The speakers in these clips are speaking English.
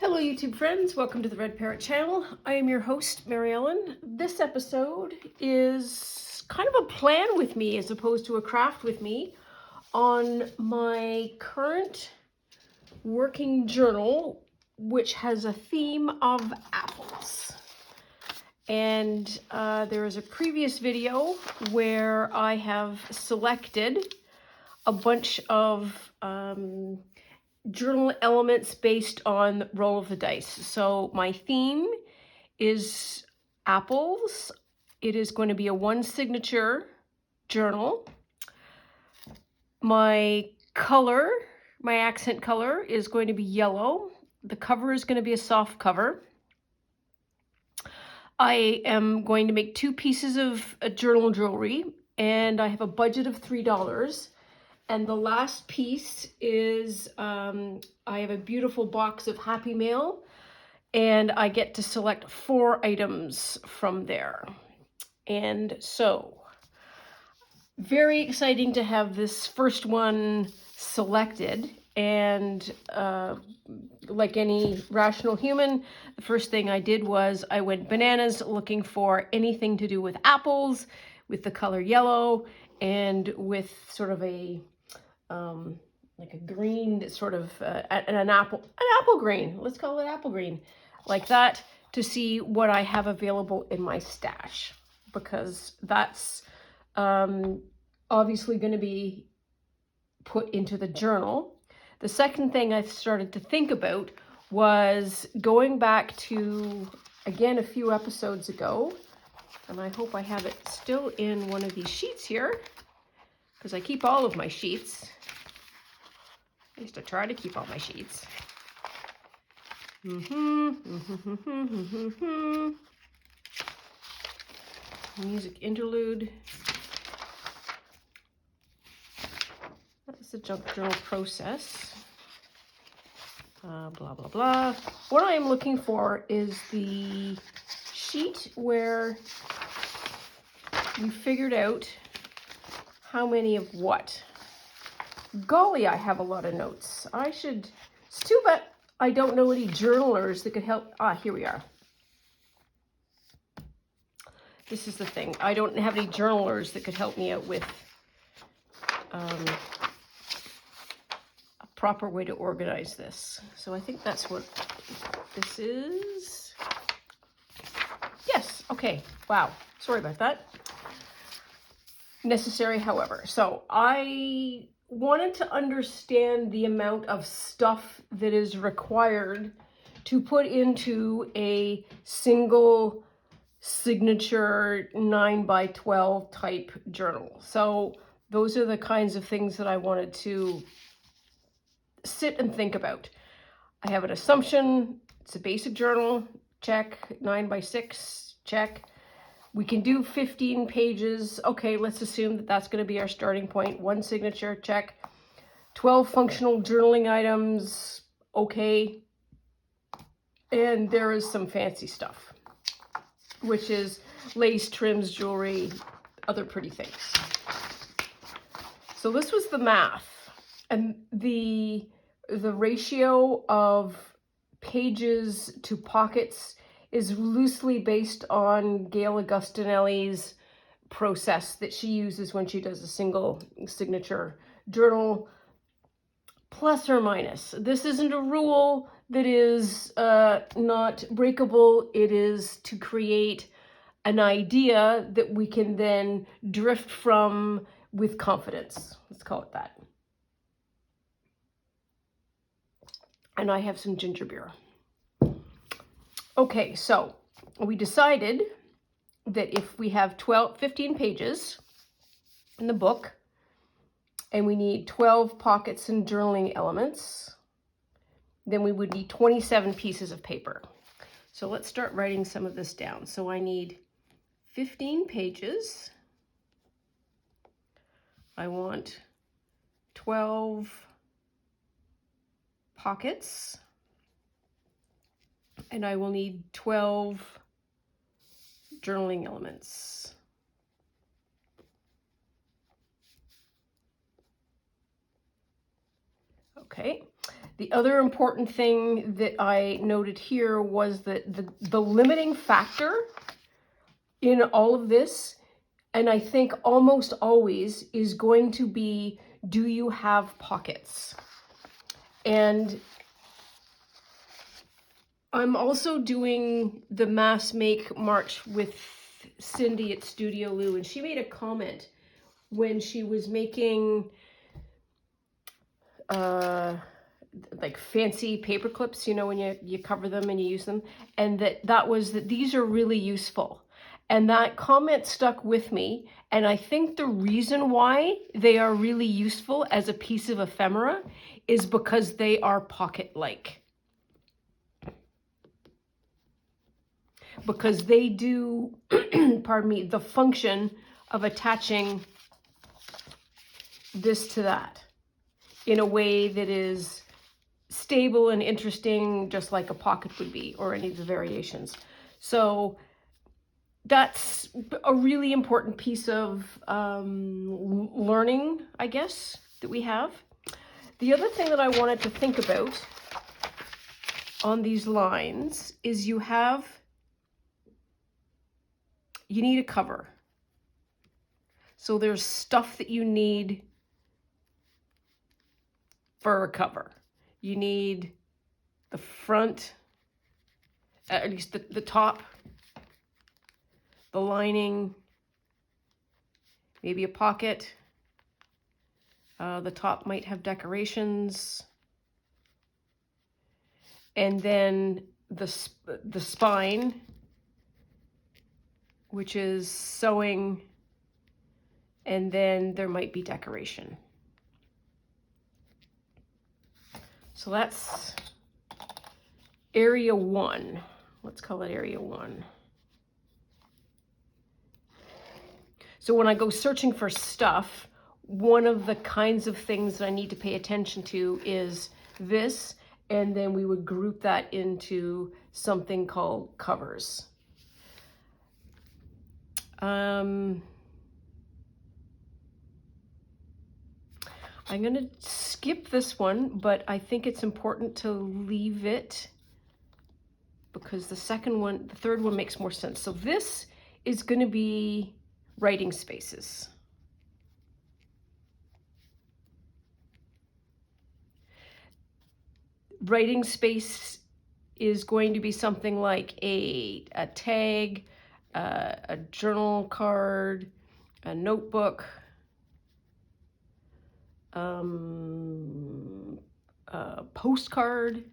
Hello YouTube friends, welcome to the Red Parrot channel. I am your host, Mary Ellen. This episode is kind of a plan with me as opposed to a craft with me on my current working journal, which has a theme of apples. And there is a previous video where I have selected a bunch of journal elements based on roll of the dice. So my theme is apples. It is going to be a one signature journal. My color, my accent color is going to be yellow. The cover is going to be a soft cover. I am going to make 2 pieces of journal jewelry, and I have a budget of $3. And the last piece is, I have a beautiful box of Happy Mail, and I get to select 4 items from there. And so, very exciting to have this first one selected. And like any rational human, the first thing I did was I went bananas looking for anything to do with apples, with the color yellow, and with sort of a like a green that's sort of an apple green. Let's call it apple green, like that, to see what I have available in my stash, because that's obviously going to be put into the journal. The second thing I started to think about was going back to, again, a few episodes ago, and I hope I have it still in one of these sheets here, because I keep all of my sheets. I used to try to keep all my sheets. Music interlude. That's the junk journal process. Blah, blah, blah. What I am looking for is the sheet where we figured out how many of what. Golly, I have a lot of notes. It's too bad I don't know any journalers that could help. Here we are. This is the thing. I don't have any journalers that could help me out with a proper way to organize this. So I think that's what this is. Yes, okay. Wow, sorry about that. Necessary, however. So I wanted to understand the amount of stuff that is required to put into a single signature 9x12 type journal. So those are the kinds of things that I wanted to sit and think about. I have an assumption. It's a basic journal. Check. 9x6. Check. We can do 15 pages. Okay, let's assume that that's going to be our starting point. 1 signature, check. 12 functional journaling items, okay. And there is some fancy stuff, which is lace, trims, jewelry, other pretty things. So this was the math. And the ratio of pages to pockets is loosely based on Gail Augustinelli's process that she uses when she does a single signature journal, plus or minus. This isn't a rule that is not breakable. It is to create an idea that we can then drift from with confidence. Let's call it that. And I have some ginger beer. Okay, so we decided that if we have 15 pages in the book, and we need 12 pockets and journaling elements, then we would need 27 pieces of paper. So let's start writing some of this down. So I need 15 pages. I want 12 pockets. And I will need 12 journaling elements. Okay, The other important thing that I noted here was that the limiting factor in all of this, and I think almost always, is going to be, do you have pockets? And I'm also doing the Mass Make March with Cindy at Studio Lou, and she made a comment when she was making like fancy paper clips, you know, when you cover them and you use them, and that was that these are really useful. And that comment stuck with me, and I think the reason why they are really useful as a piece of ephemera is because they are pocket-like. Because they do, pardon me, the function of attaching this to that in a way that is stable and interesting, just like a pocket would be, or any of the variations. So that's a really important piece of learning, I guess, that we have. The other thing that I wanted to think about on these lines is you need a cover. So there's stuff that you need for a cover. You need the front, at least the top, the lining, maybe a pocket. The top might have decorations. And then the spine, which is sewing, and then there might be decoration. So that's area 1. Let's call it area 1. So when I go searching for stuff, one of the kinds of things that I need to pay attention to is this, and then we would group that into something called covers. I'm going to skip this one, but I think it's important to leave it because the third one makes more sense. So this is going to be writing spaces. Writing space is going to be something like a tag, a journal card, a notebook, a postcard,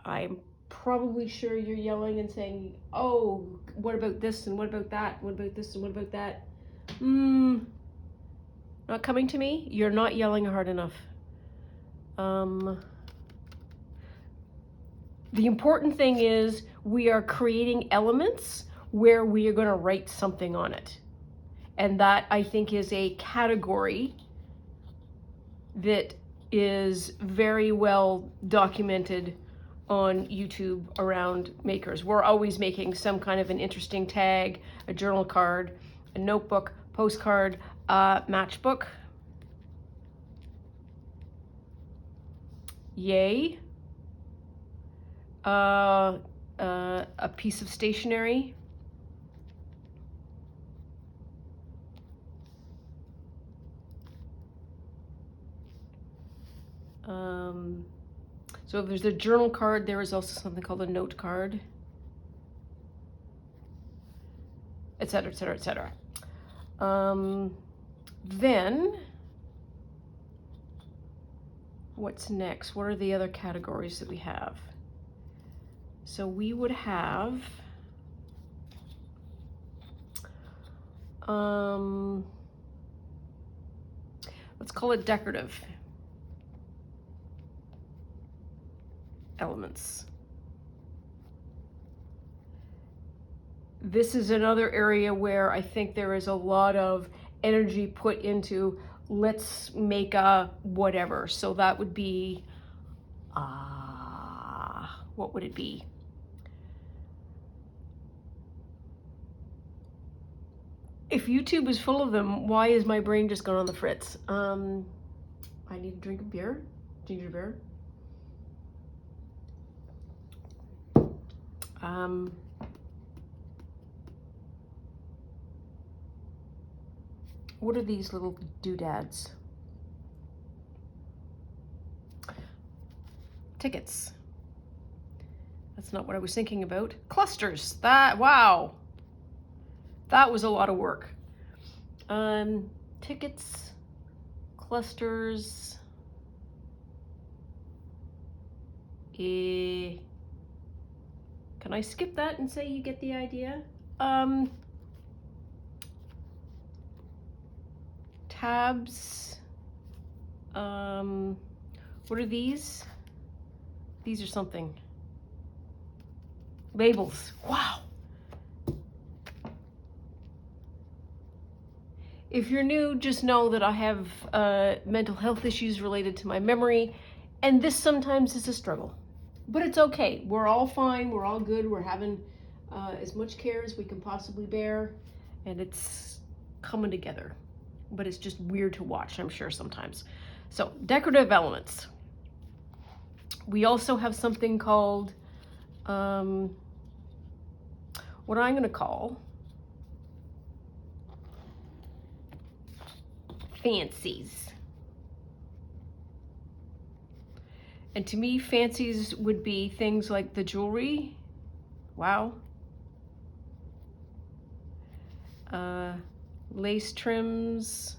I'm probably sure you're yelling and saying, oh, what about this and what about that? What about this and what about that? Not coming to me? You're not yelling hard enough. The important thing is we are creating elements where we are going to write something on it. And that, I think, is a category that is very well documented on YouTube around makers. We're always making some kind of an interesting tag, a journal card, a notebook, postcard, matchbook. Yay. A piece of stationery. So if there's a journal card, there is also something called a note card, etc., etc., etc. Then, what's next? What are the other categories that we have? So we would have, let's call it decorative elements. This is another area where I think there is a lot of energy put into, let's make a whatever. So that would be, what would it be? If YouTube is full of them, why is my brain just gone on the fritz? I need a drink of beer, ginger beer. What are these little doodads? Tickets. That's not what I was thinking about. Clusters. Wow. That was a lot of work. Tickets, clusters. Can I skip that and say you get the idea? Tabs. What are these? These are something. Labels. Wow. If you're new, just know that I have mental health issues related to my memory, and this sometimes is a struggle. But it's okay. We're all fine. We're all good. We're having as much care as we can possibly bear, and it's coming together. But it's just weird to watch, I'm sure, sometimes. So, decorative elements. We also have something called, what I'm going to call fancies. And to me, fancies would be things like the jewelry. Wow. Lace trims.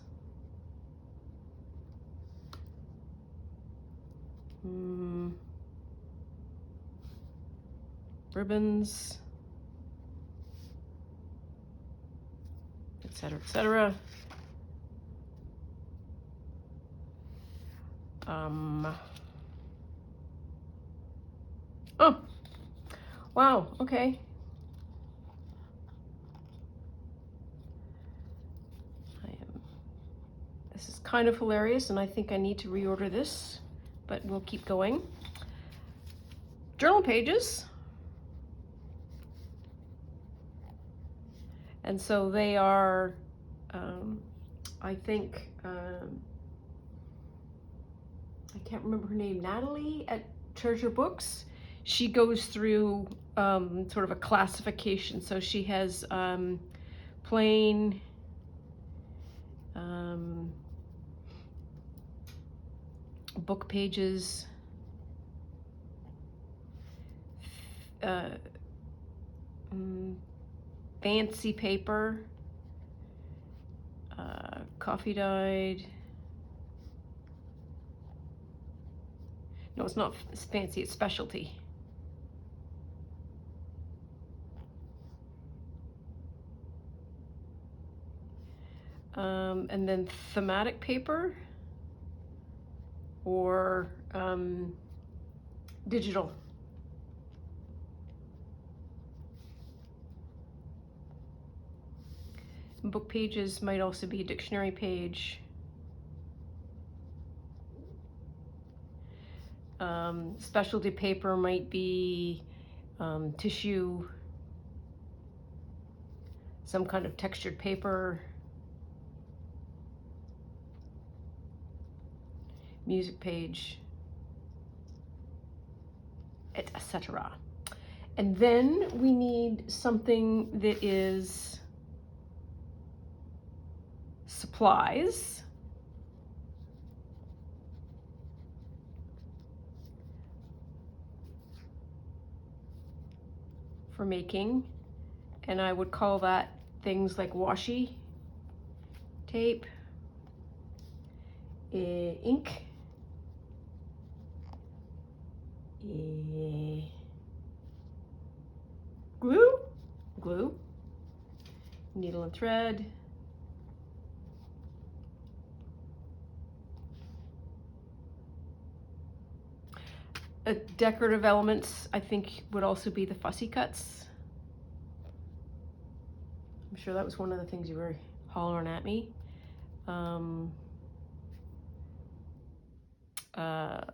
Ribbons. Etc., etc. Oh, wow, okay. This is kind of hilarious, and I think I need to reorder this, but we'll keep going. Journal pages. And so they are, I think, I can't remember her name, Natalie at Treasure Books. She goes through sort of a classification. So she has plain, book pages, fancy paper, coffee dyed. No, it's not fancy, it's specialty. And then thematic paper or digital. Book pages might also be a dictionary page. Specialty paper might be tissue, some kind of textured paper, music page, etc. And then we need something that is supplies. For making, and I would call that things like washi tape, ink, glue, needle and thread, decorative elements, I think, would also be the fussy cuts. I'm sure that was one of the things you were hollering at me.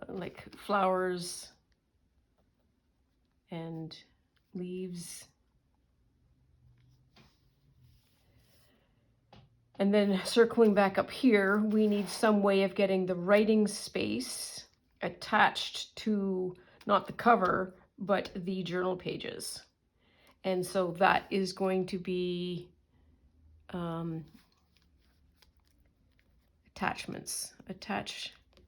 Like flowers and leaves. And then circling back up here, we need some way of getting the writing space attached to not the cover, but the journal pages. And so that is going to be attachments. Attachment?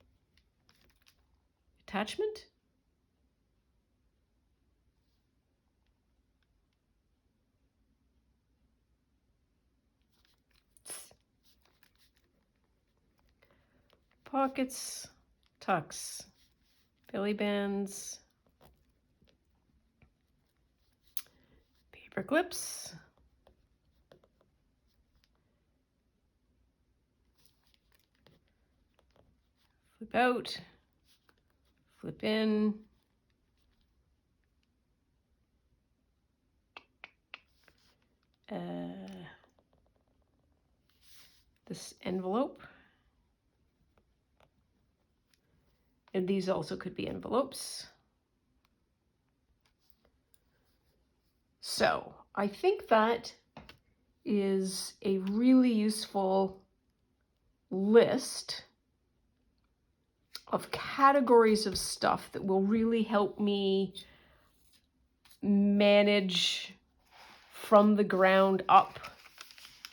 Pockets, tucks, belly bands, paper clips, flip out, flip in, this envelope, and these also could be envelopes. So I think that is a really useful list of categories of stuff that will really help me manage from the ground up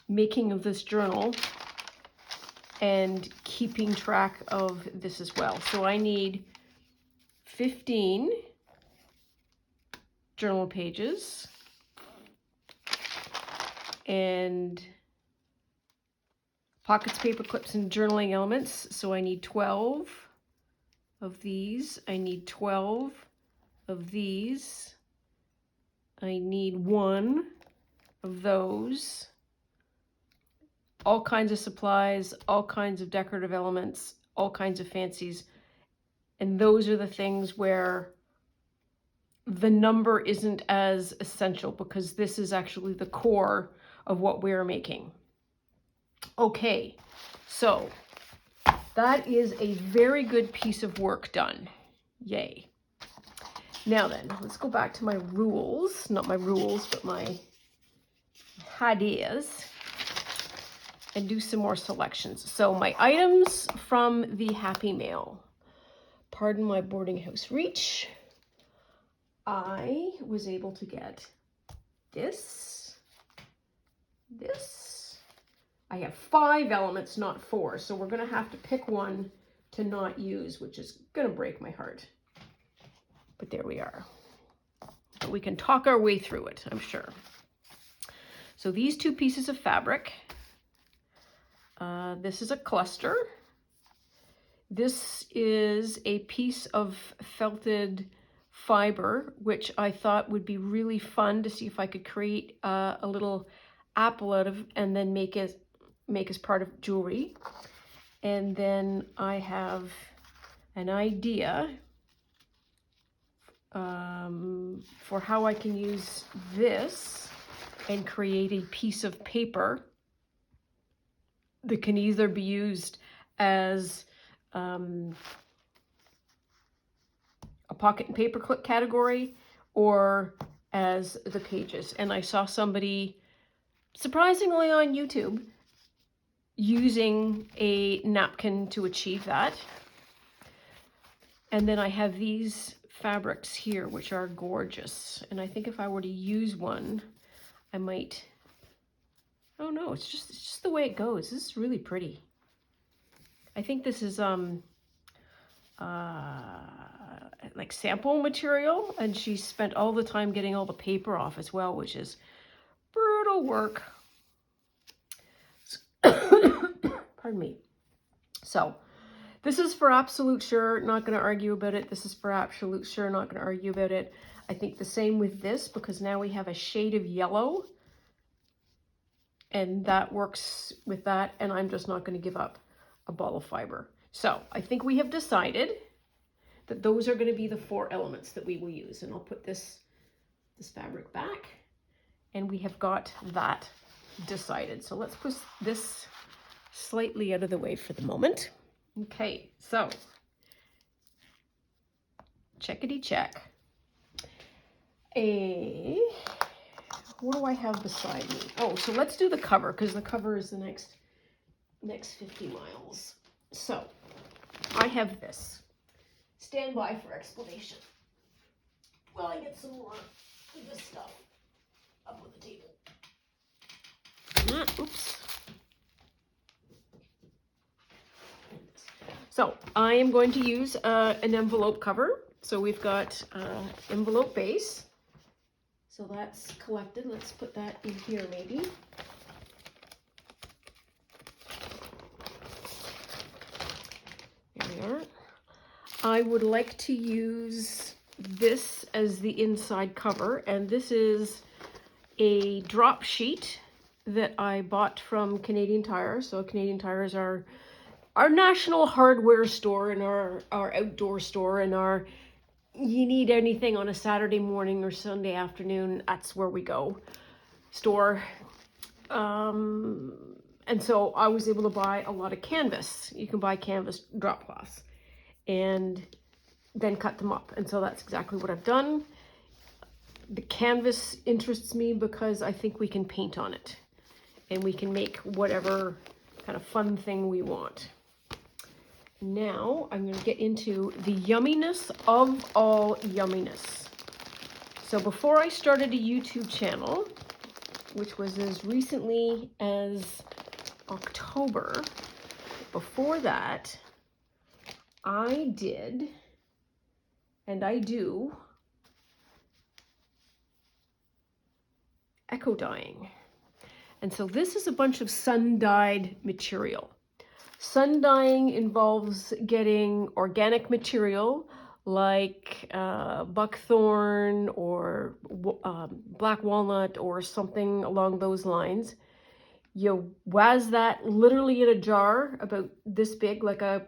making of this journal and keeping track of this as well. So I need 15 journal pages and pockets, paper clips, and journaling elements. So I need 12 of these. I need 12 of these. I need 1 of those. All kinds of supplies, all kinds of decorative elements, all kinds of fancies. And those are the things where the number isn't as essential because this is actually the core of what we're making. Okay, so that is a very good piece of work done. Yay. Now then, let's go back to my rules. Not my rules, but my ideas. And do some more selections. So my items from the Happy Mail. Pardon my boarding house reach. I was able to get this. I have 5 elements, not 4. So we're going to have to pick one to not use, which is going to break my heart. But there we are. But we can talk our way through it, I'm sure. So these 2 pieces of fabric. This is a cluster. This is a piece of felted fiber, which I thought would be really fun to see if I could create a little apple out of and then make as part of jewelry. And then I have an idea for how I can use this and create a piece of paper that can either be used as a pocket and paper clip category or as the pages. And I saw somebody, surprisingly on YouTube, using a napkin to achieve that. And then I have these fabrics here, which are gorgeous. And I think if I were to use one, I might... Oh no, it's just the way it goes. This is really pretty. I think this is like sample material, and she spent all the time getting all the paper off as well, which is brutal work. Pardon me. So this is for absolute sure, not going to argue about it. This is for absolute sure, not going to argue about it. I think the same with this, because now we have a shade of yellow. And that works with that, and I'm just not going to give up a ball of fiber. So I think we have decided that those are going to be the 4 elements that we will use. And I'll put this fabric back, and we have got that decided. So let's put this slightly out of the way for the moment. Okay, so checkity check. What do I have beside me? Oh, so let's do the cover, because the cover is the next next 50 miles. So I have this. Stand by for explanation while I get some more of this stuff up on the table. Oops. So I am going to use an envelope cover. So we've got envelope base. So that's collected. Let's put that in here maybe. There we are. I would like to use this as the inside cover, and this is a drop sheet that I bought from Canadian Tire. So Canadian Tire is our national hardware store and our outdoor store, and you need anything on a Saturday morning or Sunday afternoon, that's where we go, store. And so I was able to buy a lot of canvas. You can buy canvas drop cloths and then cut them up. And so that's exactly what I've done. The canvas interests me because I think we can paint on it and we can make whatever kind of fun thing we want. Now I'm going to get into the yumminess of all yumminess. So before I started a YouTube channel, which was as recently as October, before that, I did, and I do, eco dyeing. And so this is a bunch of sun-dyed material. Sun dyeing involves getting organic material like buckthorn or black walnut or something along those lines. You waz that literally in a jar about this big, like a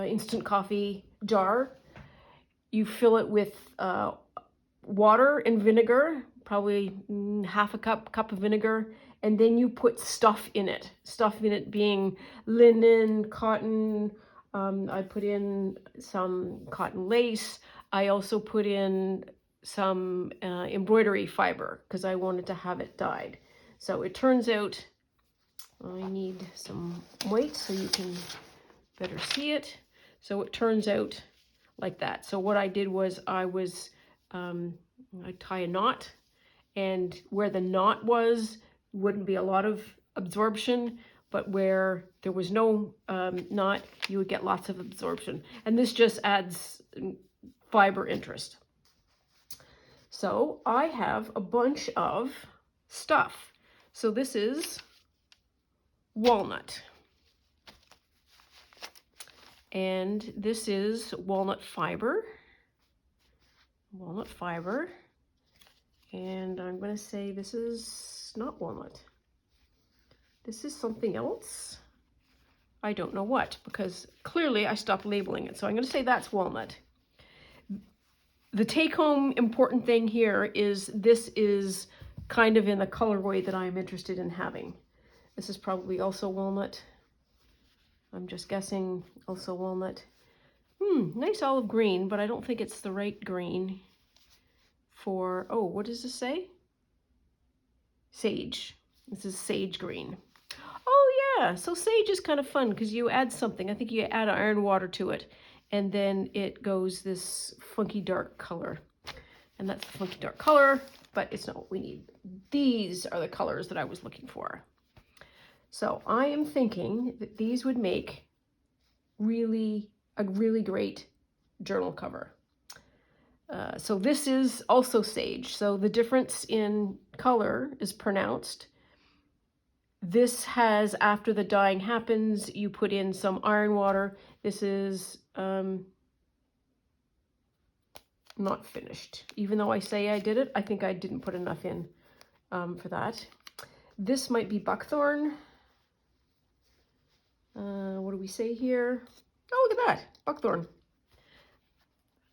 instant coffee jar. You fill it with water and vinegar, probably half a cup of vinegar, and then you put stuff in it. Stuff in it being linen, cotton. I put in some cotton lace. I also put in some embroidery fiber because I wanted to have it dyed. So it turns out I need some white so you can better see it. So it turns out like that. So what I did was I tie a knot, and where the knot was wouldn't be a lot of absorption, but where there was no knot, you would get lots of absorption. And this just adds fiber interest. So I have a bunch of stuff. So this is walnut. And this is walnut fiber. Walnut fiber. And I'm going to say this is not walnut. This is something else. I don't know what, because clearly I stopped labeling it. So I'm going to say that's walnut. The take-home important thing here is this is kind of in the colorway that I'm interested in having. This is probably also walnut. I'm just guessing also walnut. Nice olive green, but I don't think it's the right green for, oh, what does this say? Sage. This is sage green. Oh yeah, so sage is kind of fun because you add something. I think you add iron water to it, and then it goes this funky dark color. And that's the funky dark color, but it's not what we need. These are the colors that I was looking for. So I am thinking that these would make a really great journal cover. So this is also sage. So the difference in color is pronounced. This has, after the dyeing happens, you put in some iron water. This is not finished. Even though I say I did it, I think I didn't put enough in for that. This might be buckthorn. What do we say here? Oh, look at that, buckthorn.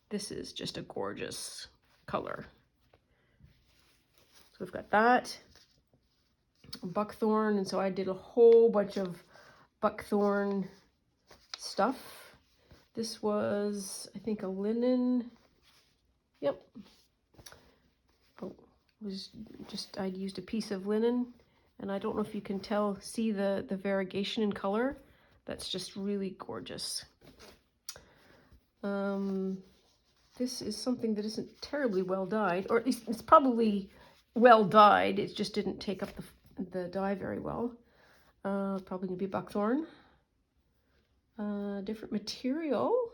This is just a gorgeous color. So we've got that, buckthorn, and so I did a whole bunch of buckthorn stuff. This was, I think, a linen. Yep. Oh, it was just, I'd used a piece of linen And I don't know if you can see the variegation in color. That's just really gorgeous. This is something that isn't terribly well dyed, or at least it's probably well dyed. It just didn't take up the dye very well. Probably gonna be buckthorn. Different material.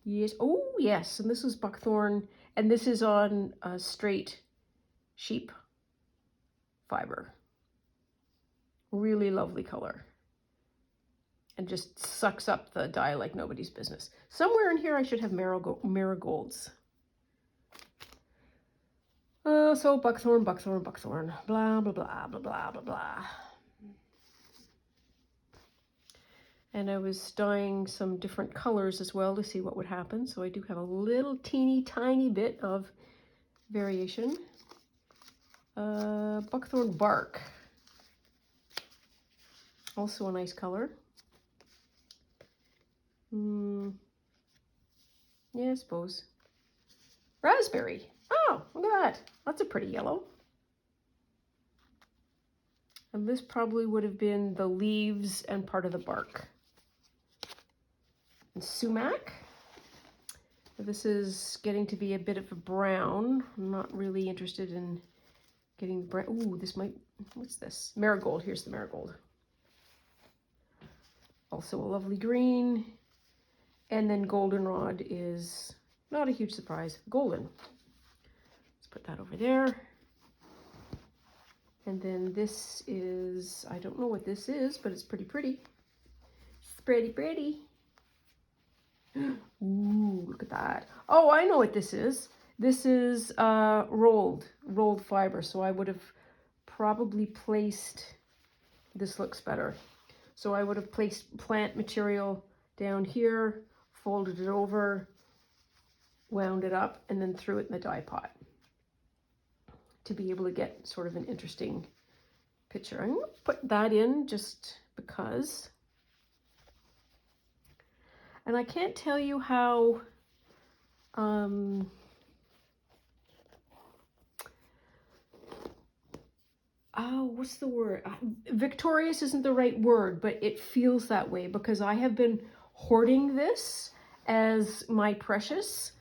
Yes. Oh, yes. And this is buckthorn, and this is on straight sheep fiber. Really lovely color. And just sucks up the dye like nobody's business. Somewhere in here I should have marigolds. So buckthorn, buckthorn, buckthorn. Blah, blah, blah, blah, blah, blah, blah. And I was dyeing some different colors as well to see what would happen. So I do have a little teeny tiny bit of variation. Buckthorn bark. Also a nice color. Yeah, I suppose. Raspberry. Oh, look at that. That's a pretty yellow. And this probably would have been the leaves and part of the bark. And sumac. This is getting to be a bit of a brown. I'm not really interested in getting the brown. Ooh, this might, what's this? Marigold. Here's the marigold. Also a lovely green. And then goldenrod is not a huge surprise. Golden. Let's put that over there. And then this is, I don't know what this is, but it's pretty pretty. It's pretty pretty. Ooh, look at that. Oh, I know what this is. This is rolled fiber. So I would have probably placed, this looks better. So I would have placed plant material down here, folded it over, wound it up, and then threw it in the dye pot to be able to get sort of an interesting picture. I'm going to put that in just because. And I can't tell you how what's the word? Victorious isn't the right word, but it feels that way because I have been hoarding this as my precious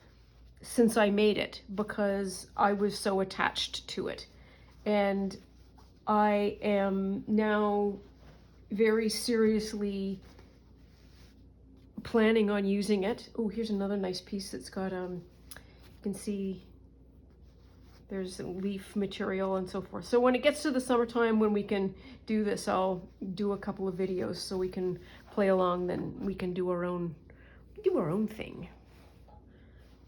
since I made it because I was so attached to it. And I am now very seriously planning on using it. Oh, here's another nice piece that's got, you can see there's leaf material and so forth. So when it gets to the summertime, when we can do this, I'll do a couple of videos so we can play along, then we can do our own thing.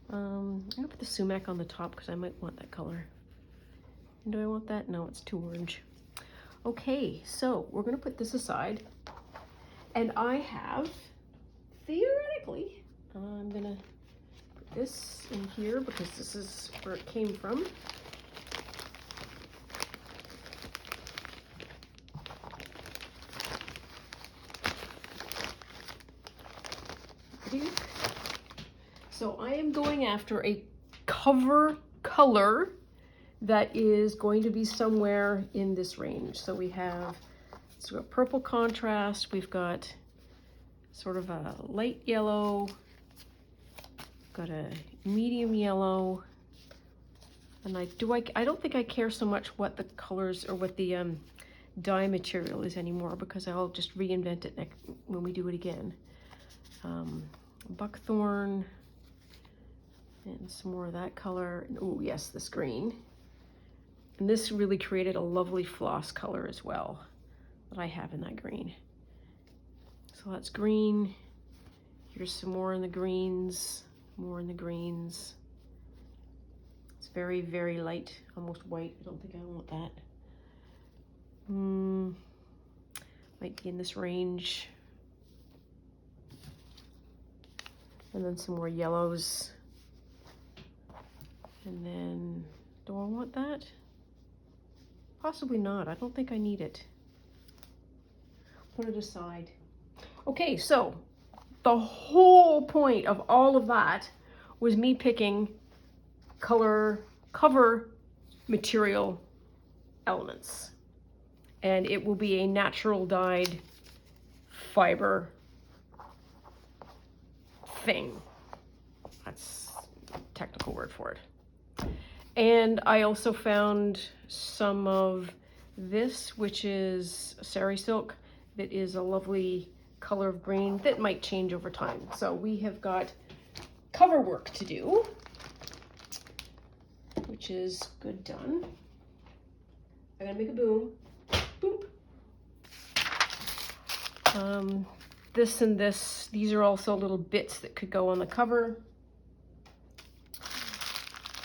I'm gonna put the sumac on the top because I might want that color. Do I want that? No, it's too orange. Okay, so we're gonna put this aside. And I have, theoretically, I'm gonna put this in here because this is where it came from. So I am going after a cover color that is going to be somewhere in this range. So we have sort of purple contrast, we've got sort of a light yellow, got a medium yellow, and I don't think I care so much what the colors or what the dye material is anymore because I'll just reinvent it when we do it again. Buckthorn and some more of that color. Oh yes, this green. And this really created a lovely floss color as well that I have in that green. So that's green. Here's some more in the greens, more in the greens. It's very, very light, almost white. I don't think I want that. Might be in this range. And then some more yellows. And then, do I want that? Possibly not. I don't think I need it. Put it aside. Okay, so the whole point of all of that was me picking cover material elements. And it will be a natural dyed fiber thing. That's a technical word for it. And I also found some of this, which is sari silk, that is a lovely color of green that might change over time. So we have got cover work to do, which is good done. I'm gonna make a boom. Boop. This and this, these are also little bits that could go on the cover.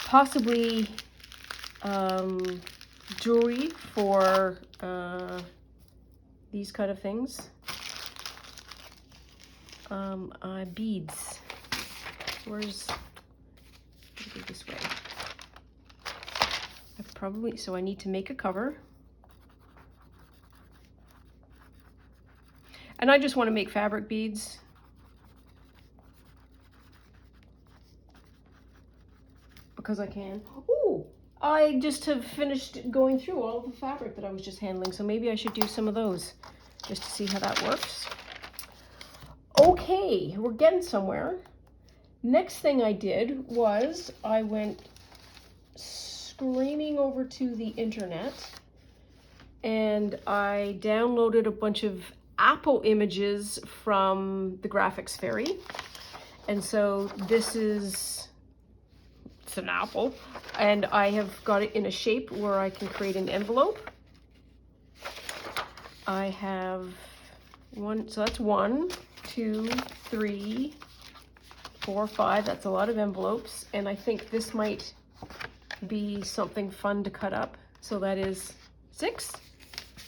Possibly jewelry for these kind of things. Beads. Where's, go this way. So I need to make a cover. And I just want to make fabric beads. Because I can. Ooh, I just have finished going through all the fabric that I was just handling, so maybe I should do some of those just to see how that works. Okay, we're getting somewhere. Next thing I did was I went screaming over to the internet and I downloaded a bunch of Apple images from the Graphics Fairy. And so this is, it's an apple, and I have got it in a shape where I can create an envelope. I have one, so that's 1, 2, 3, 4, 5. That's a lot of envelopes, and I think this might be something fun to cut up. So that is 6.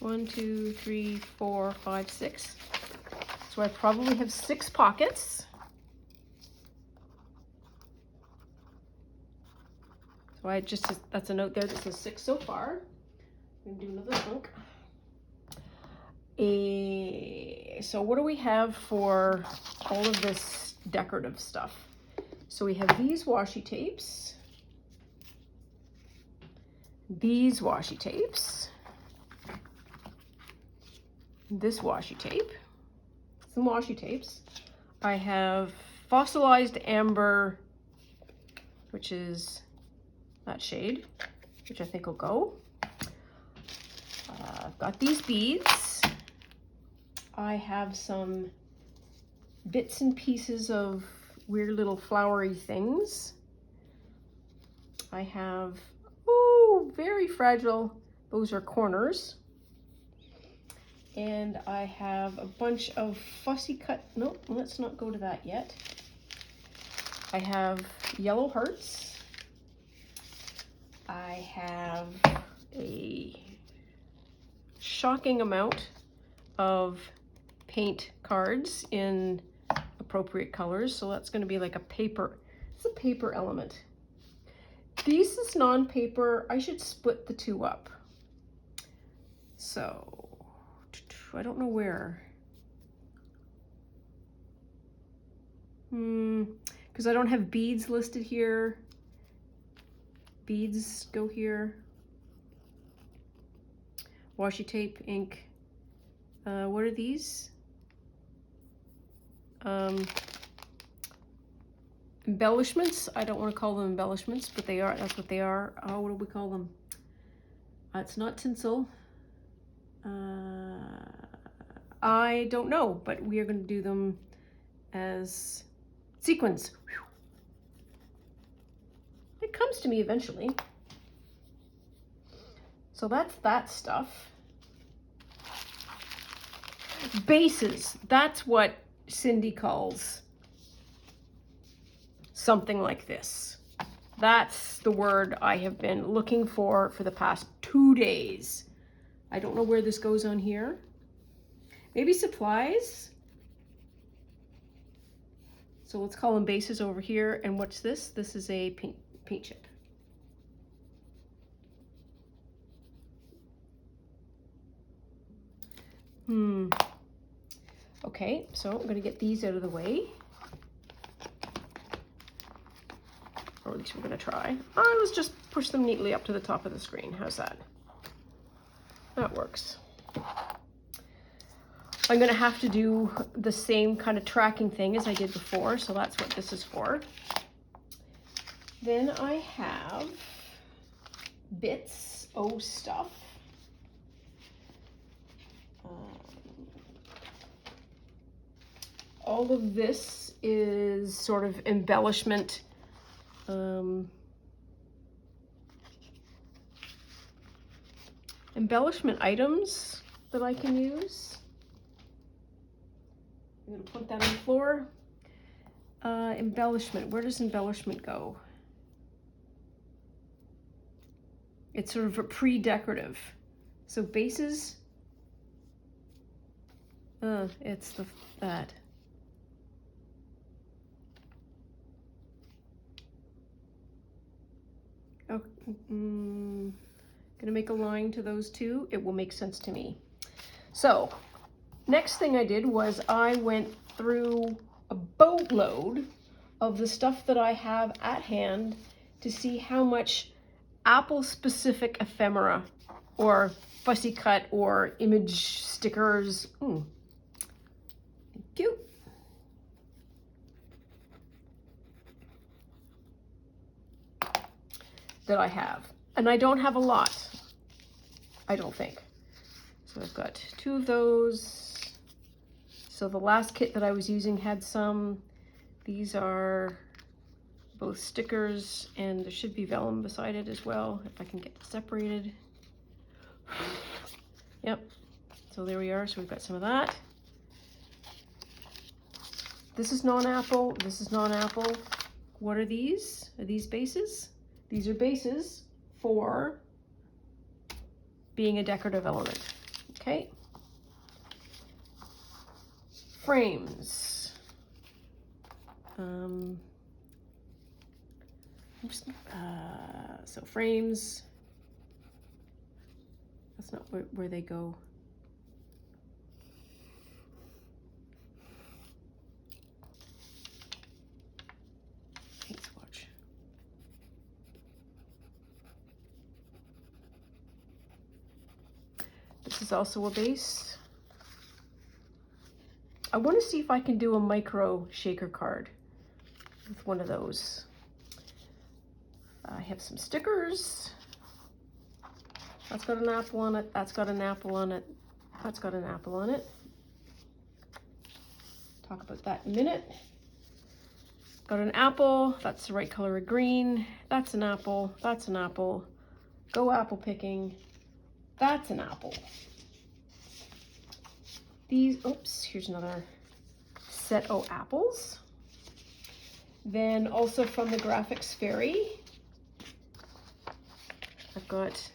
1, 2, 3, 4, 5, 6. So I probably have 6 pockets. So I just, that's a note there that says 6 so far. I'm gonna do another chunk. So what do we have for all of this decorative stuff? So we have these washi tapes, these washi tapes, this washi tape, some washi tapes. I have fossilized amber, which is that shade, which I think will go. I've got these beads. I have some bits and pieces of weird little flowery things. I have, oh, very fragile, those are corners. And I have a bunch of fussy cut, nope, let's not go to that yet. I have yellow hearts. I have a shocking amount of paint cards in appropriate colors. So that's going to be like a paper, it's a paper element. This is non-paper. I should split the two up. So I don't know where. Because I don't have beads listed here. Beads go here. Washi tape, ink. What are these? Embellishments. I don't want to call them embellishments, but they are. That's what they are. Oh, what do we call them? It's not tinsel. I don't know, but we are going to do them as sequins. Whew. It comes to me eventually. So that's that stuff. Bases. That's what Cindy calls something like this. That's the word I have been looking for the past 2 days. I don't know where this goes on here. Maybe supplies. So let's call them bases over here. And what's this? This is a paint chip. Okay, so I'm gonna get these out of the way. Or at least we're gonna try. Let's just push them neatly up to the top of the screen. How's that? That works. I'm going to have to do the same kind of tracking thing as I did before, so that's what this is for. Then I have bits, stuff. All of this is sort of embellishment. Embellishment items that I can use. I'm going to put that on the floor. Embellishment. Where does embellishment go? It's sort of a pre-decorative. So bases. It's that. Oh, gonna make a line to those two. It will make sense to me. So next thing I did was I went through a boatload of the stuff that I have at hand to see how much Apple specific ephemera or fussy cut or image stickers. Thank you. That I have. And I don't have a lot, I don't think. So I've got 2 of those. So the last kit that I was using had some. These are both stickers, and there should be vellum beside it as well, if I can get it separated. Yep, so there we are. So we've got some of that. This is non-apple, this is non-apple. What are these? Are these bases? These are bases for being a decorative element. Okay. Frames. So frames. That's not where they go. Watch. This is also a base. I want to see if I can do a micro shaker card with one of those. I have some stickers. That's got an apple on it. That's got an apple on it. That's got an apple on it. Talk about that in a minute. Got an apple. That's the right color of green. That's an apple. That's an apple. Go apple picking. That's an apple. These, oops, here's another set of apples. Then also from the Graphics Fairy, I've got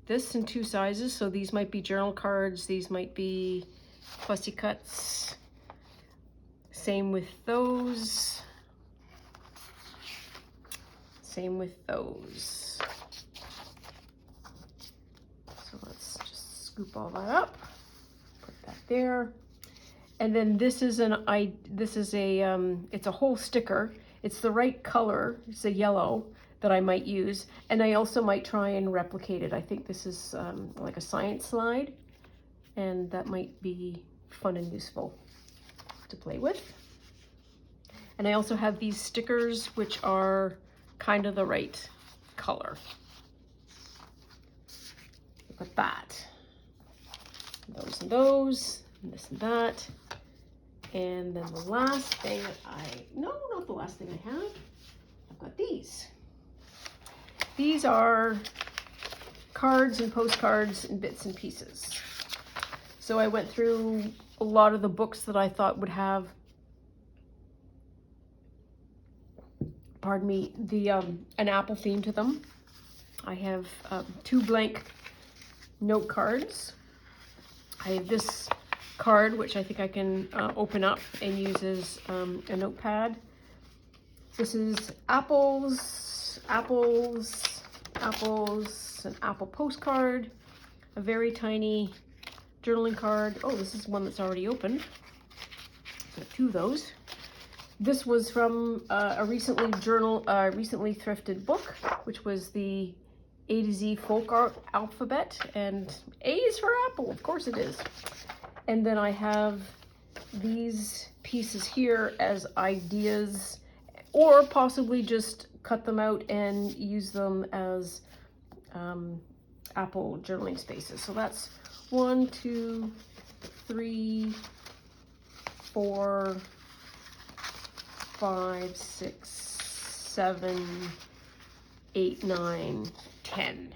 this in 2 sizes. So these might be journal cards. These might be fussy cuts. Same with those. Same with those. So let's just scoop all that up. Put that there. And then this is it's a whole sticker. It's the right color. It's a yellow that I might use. And I also might try and replicate it. I think this is like a science slide, and that might be fun and useful to play with. And I also have these stickers, which are kind of the right color. Look at that. Those and those, and this and that. And then the last thing no, not the last thing I have. I've got these. These are cards and postcards and bits and pieces. So I went through a lot of the books that I thought would have, pardon me, the an apple theme to them. I have 2 blank note cards. I have this card, which I think I can open up and use as a notepad. This is apples, apples, apples, an apple postcard, a very tiny journaling card. Oh, this is one that's already opened. Got 2 of those. This was from a recently thrifted book, which was the A to Z folk alphabet, and A is for apple, of course it is. And then I have these pieces here as ideas, or possibly just cut them out and use them as apple journaling spaces. So that's 1, 2, 3, 4, 5, 6, 7, 8, 9, 10.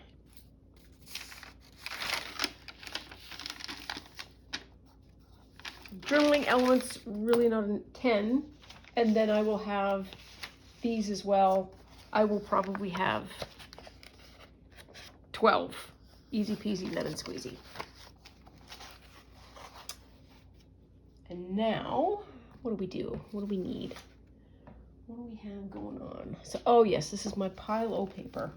Journaling elements, really not a 10. And then I will have these as well. I will probably have 12. Easy peasy lemon squeezy. And now, what do we do? What do we need? What do we have going on? So, oh yes, this is my pile O paper.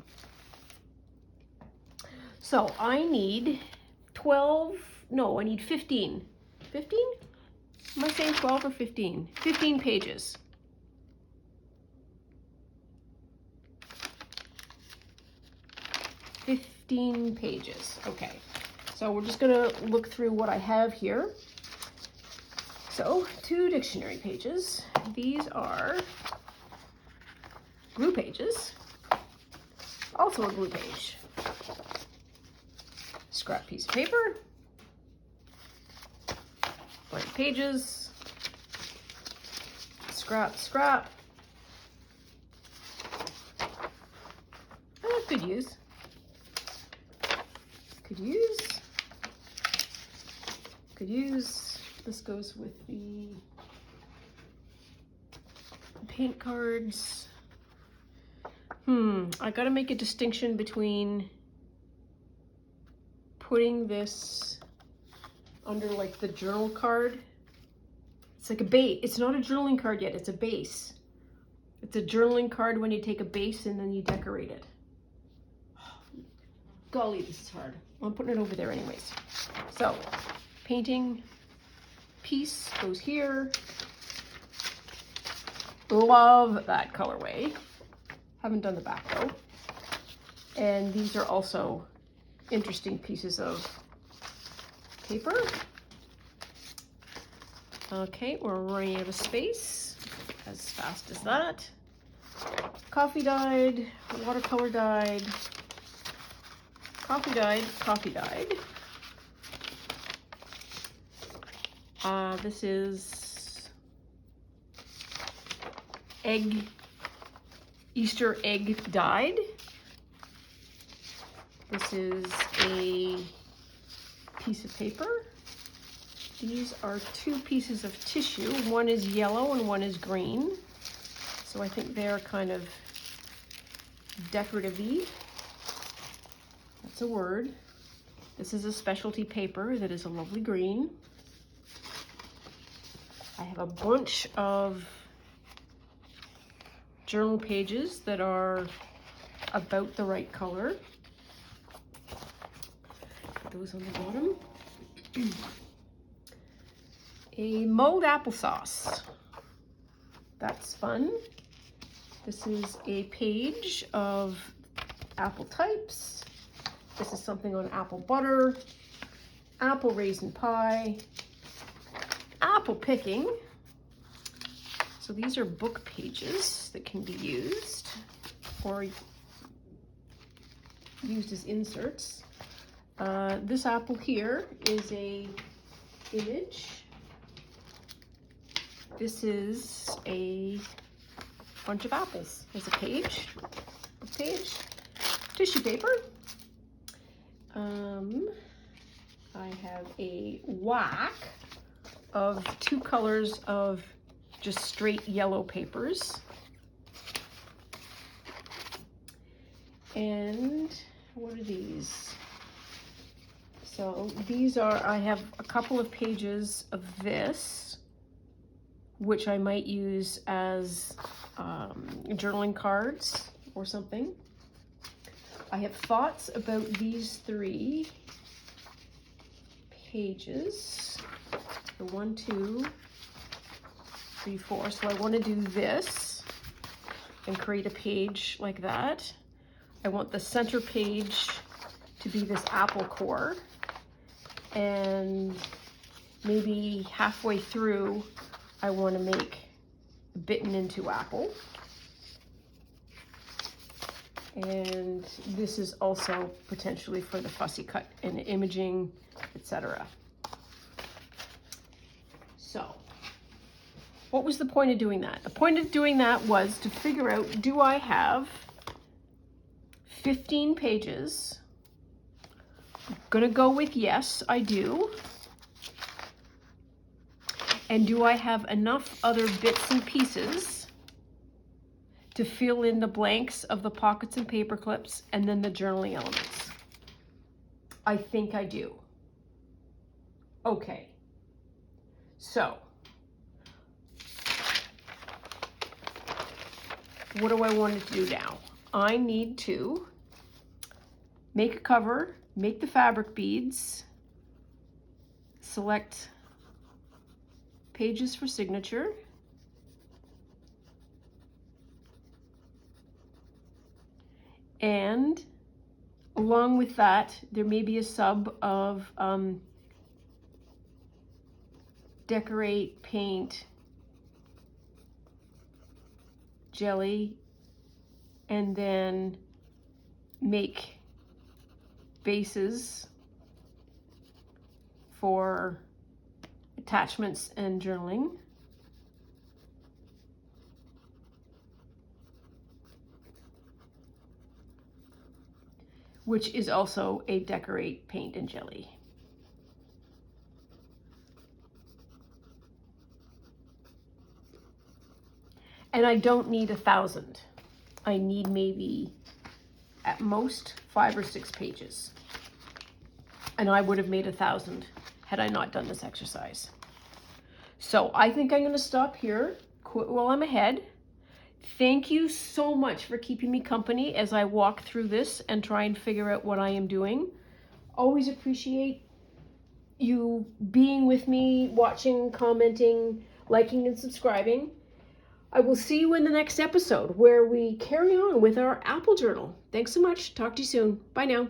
So I need 12, no, I need 15. 15? Am I saying 12 or 15? 15 pages. Pages. Okay, so we're just gonna look through what I have here. So 2 dictionary pages. These are glue pages. Also a glue page. Scrap piece of paper. Blank pages. Scrap, scrap. Could use. Could use. This goes with the paint cards. I gotta make a distinction between putting this under like the journal card. It's like a base. It's not a journaling card yet, it's a base. It's a journaling card when you take a base and then you decorate it. Golly, this is hard. I'm putting it over there anyways. So, painting piece goes here. Love that colorway. Haven't done the back though. And these are also interesting pieces of paper. Okay, we're running out of space as fast as that. Coffee dyed, watercolor dyed, coffee dyed, coffee dyed. This is Easter egg dyed. This is a piece of paper. These are 2 pieces of tissue. One is yellow and one is green. So I think they're kind of decorative-y. That's a word. This is a specialty paper that is a lovely green. I have a bunch of journal pages that are about the right color. Put those on the bottom. A mulled applesauce. That's fun. This is a page of apple types. This is something on apple butter, apple raisin pie, apple picking. So these are book pages that can be used or used as inserts. This apple here is a image. This is a bunch of apples. There's a page, tissue paper. I have a whack of 2 colors of just straight yellow papers. And what are these? So these are, I have a couple of pages of this, which I might use as journaling cards or something. I have thoughts about these 3 pages. So 1, 2, 3, 4. So I want to do this and create a page like that. I want the center page to be this apple core, and maybe halfway through I want to make bitten into apple. And this is also potentially for the fussy cut and imaging, etc. So what was the point of doing that? The point of doing that was to figure out, do I have 15 pages? I'm gonna go with yes, I do. And do I have enough other bits and pieces to fill in the blanks of the pockets and paper clips and then the journaling elements? I think I do. Okay. So, what do I want to do now? I need to make a cover, make the fabric beads, select pages for signature, and along with that, there may be a sub of decorate, paint, jelly, and then make bases for attachments and journaling. Which is also a decorate, paint, and jelly. And I don't need 1,000. I need maybe at most 5 or 6 pages. And I would have made 1,000 had I not done this exercise. So I think I'm going to stop here, quit while I'm ahead. Thank you so much for keeping me company as I walk through this and try and figure out what I am doing. Always appreciate you being with me, watching, commenting, liking, and subscribing. I will see you in the next episode where we carry on with our Apple Journal. Thanks so much. Talk to you soon. Bye now.